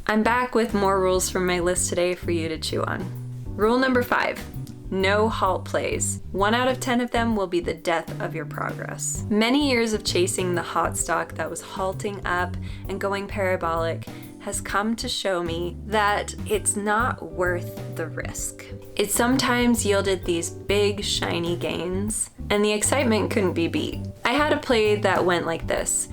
I'm back with more rules from my list today for you to chew on. Rule number 5. No halt plays. 1 out of 10 of them will be the death of your progress. Many years of chasing the hot stock that was halting up and going parabolic has come to show me that it's not worth the risk. It sometimes yielded these big, shiny gains, and the excitement couldn't be beat. I had a play that went like this.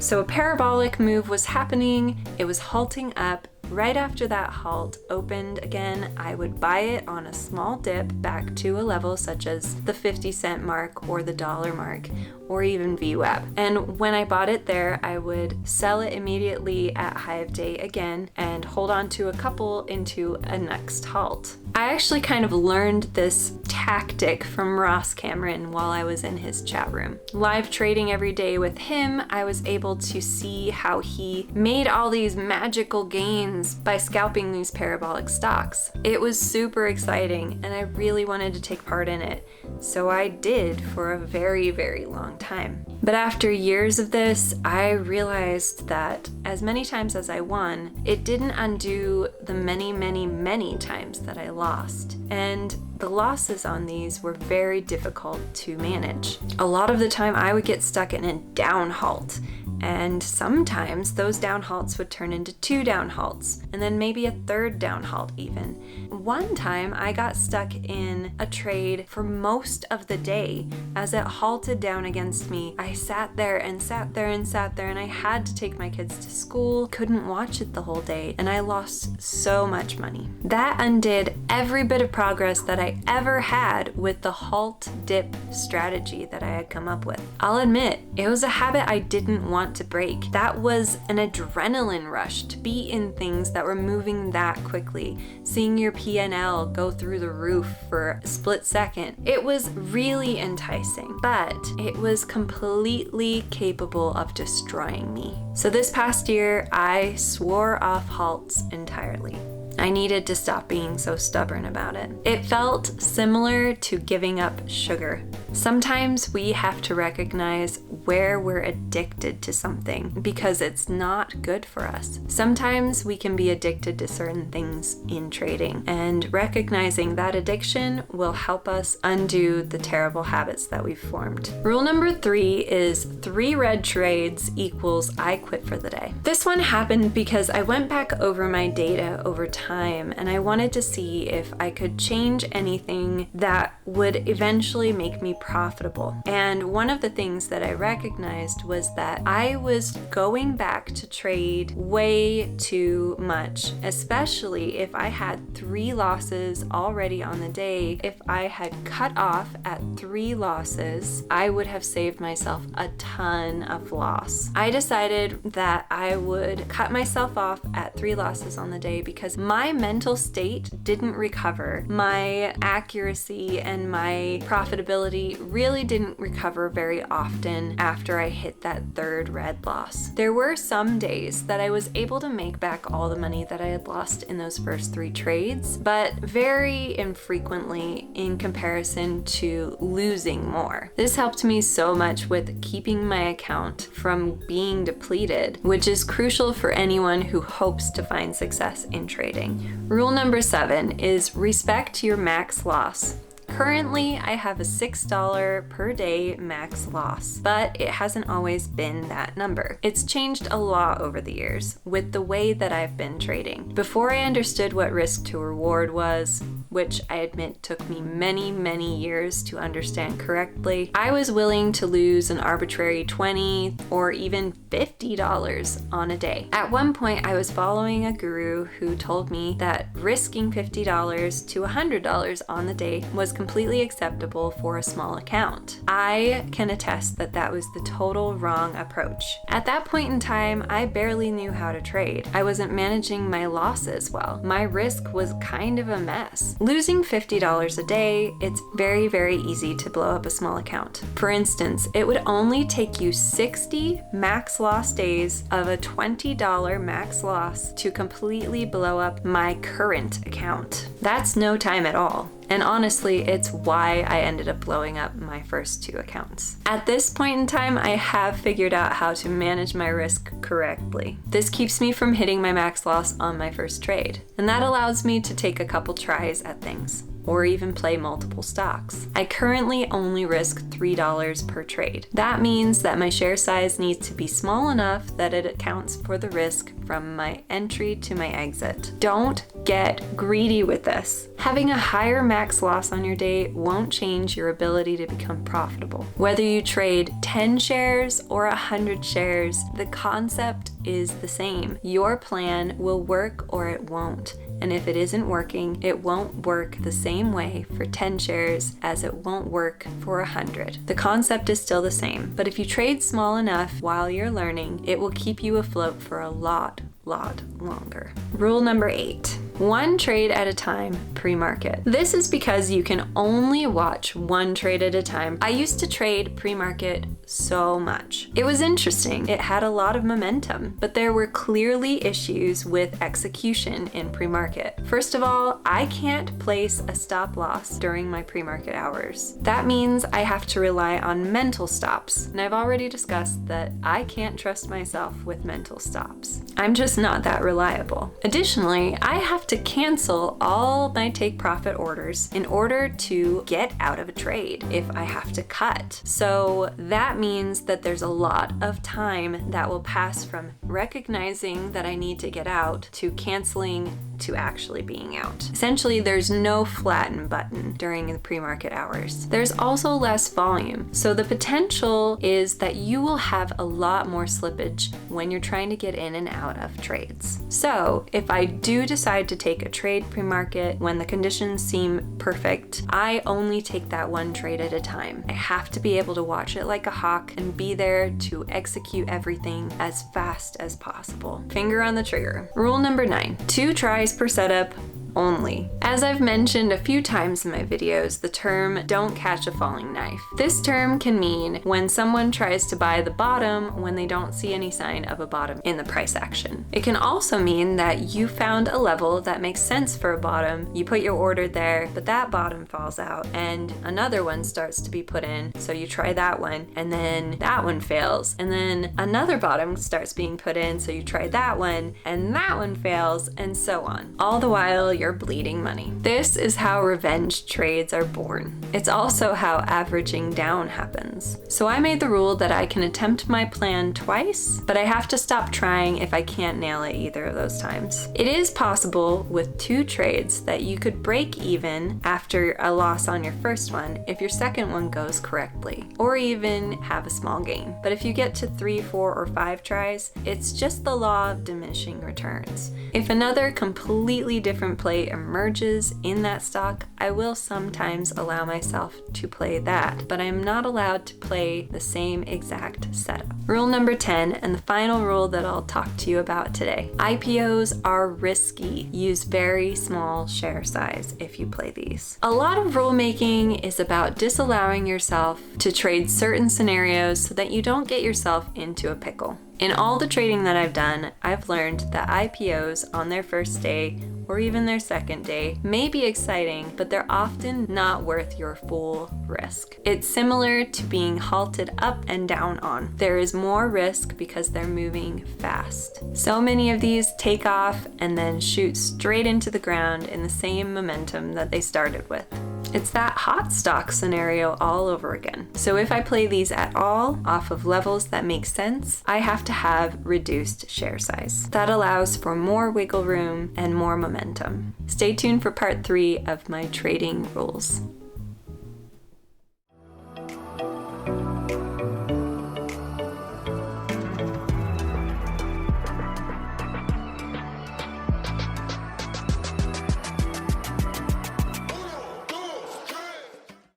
So a parabolic move was happening, it was halting up. Right after that halt opened again, I would buy it on a small dip back to a level such as the 50-cent mark or the dollar mark, or even VWAP. And when I bought it there, I would sell it immediately at high of day again and hold on to a couple into a next halt. I actually kind of learned this tactic from Ross Cameron while I was in his chat room. Live trading every day with him, I was able to see how he made all these magical gains by scalping these parabolic stocks. It was super exciting and I really wanted to take part in it, so I did for a very, very long time. But after years of this, I realized that as many times as I won, it didn't undo the many, many, many times that I lost. And the losses on these were very difficult to manage. A lot of the time I would get stuck in a down halt, and sometimes those down halts would turn into 2 down halts, and then maybe a 3rd down halt even. One time I got stuck in a trade for most of the day. As it halted down against me, I sat there and sat there and sat there, and I had to take my kids to school, couldn't watch it the whole day, and I lost so much money. That undid every bit of progress that I ever had with the halt dip strategy that I had come up with. I'll admit, it was a habit I didn't want to break. That was an adrenaline rush to be in things that were moving that quickly, seeing your P&L go through the roof for a split second. It was really enticing, but it was completely capable of destroying me. So this past year, I swore off halts entirely. I needed to stop being so stubborn about it. It felt similar to giving up sugar. Sometimes we have to recognize where we're addicted to something because it's not good for us. Sometimes we can be addicted to certain things in trading, and recognizing that addiction will help us undo the terrible habits that we've formed. Rule number 3 is 3 red trades equals I quit for the day. This one happened because I went back over my data over time and I wanted to see if I could change anything that would eventually make me profitable. And one of the things that I recognized was that I was going back to trade way too much, especially if I had 3 losses already on the day. If I had cut off at 3 losses, I would have saved myself a ton of loss. I decided that I would cut myself off at 3 losses on the day because my mental state didn't recover. My accuracy and my profitability really didn't recover very often after I hit that 3rd red loss. There were some days that I was able to make back all the money that I had lost in those first 3 trades, but very infrequently in comparison to losing more. This helped me so much with keeping my account from being depleted, which is crucial for anyone who hopes to find success in trading. Rule number 7 is respect your max loss. Currently, I have a $6 per day max loss, but it hasn't always been that number. It's changed a lot over the years with the way that I've been trading. Before I understood what risk to reward was, which I admit took me many, many years to understand correctly, I was willing to lose an arbitrary $20 or even $50 on a day. At one point, I was following a guru who told me that risking $50 to $100 on the day was completely acceptable for a small account. I can attest that that was the total wrong approach. At that point in time, I barely knew how to trade. I wasn't managing my losses well. My risk was kind of a mess. Losing $50 a day, it's very, very easy to blow up a small account. For instance, it would only take you 60 max loss days of a $20 max loss to completely blow up my current account. That's no time at all. And honestly, it's why I ended up blowing up my first 2 accounts. At this point in time, I have figured out how to manage my risk correctly. This keeps me from hitting my max loss on my first trade, and that allows me to take a couple tries at things, or even play multiple stocks. I currently only risk $3 per trade. That means that my share size needs to be small enough that it accounts for the risk from my entry to my exit. Don't get greedy with this. Having a higher max loss on your day won't change your ability to become profitable. Whether you trade 10 shares or 100 shares, the concept is the same. Your plan will work or it won't. And if it isn't working, it won't work the same way for 10 shares as it won't work for 100. The concept is still the same, but if you trade small enough while you're learning, it will keep you afloat for a lot longer. Rule number 8. 1 trade at a time pre-market. This is because you can only watch 1 trade at a time. I used to trade pre-market so much. It was interesting. It had a lot of momentum, but there were clearly issues with execution in pre-market. First of all, I can't place a stop loss during my pre-market hours. That means I have to rely on mental stops, and I've already discussed that I can't trust myself with mental stops. I'm just not that reliable. Additionally, I have to cancel all my take profit orders in order to get out of a trade if I have to cut. So that means that there's a lot of time that will pass from recognizing that I need to get out to canceling to actually being out. Essentially, there's no flatten button during the pre-market hours. There's also less volume, so the potential is that you will have a lot more slippage when you're trying to get in and out of trades. So if I do decide to take a trade pre-market when the conditions seem perfect, I only take that 1 trade at a time. I have to be able to watch it like a hawk and be there to execute everything as fast as possible. Finger on the trigger. Rule number 9, 2 tries per setup only. As I've mentioned a few times in my videos, the term "don't catch a falling knife." This term can mean when someone tries to buy the bottom when they don't see any sign of a bottom in the price action. It can also mean that you found a level that makes sense for a bottom, you put your order there, but that bottom falls out and another one starts to be put in, so you try that one, and then that one fails, and then another bottom starts being put in, so you try that one, and that one fails, and so on. All the while, you're bleeding money. This is how revenge trades are born. It's also how averaging down happens. So I made the rule that I can attempt my plan twice, but I have to stop trying if I can't nail it either of those times. It is possible with 2 trades that you could break even after a loss on your first one if your second one goes correctly, or even have a small gain. But if you get to 3, 4, or 5 tries, it's just the law of diminishing returns. If another completely different play emerges in that stock, I will sometimes allow myself to play that, but I'm not allowed to play the same exact setup. Rule number 10, and the final rule that I'll talk to you about today. IPOs are risky. Use very small share size if you play these. A lot of rule making is about disallowing yourself to trade certain scenarios so that you don't get yourself into a pickle. In all the trading that I've done, I've learned that IPOs on their first day or even their second day may be exciting, but they're often not worth your full risk. It's similar to being halted up and down on. There is more risk because they're moving fast. So many of these take off and then shoot straight into the ground in the same momentum that they started with. It's that hot stock scenario all over again. So if I play these at all off of levels that make sense, I have to have reduced share size. That allows for more wiggle room and more momentum. Stay tuned for part 3 of my trading rules.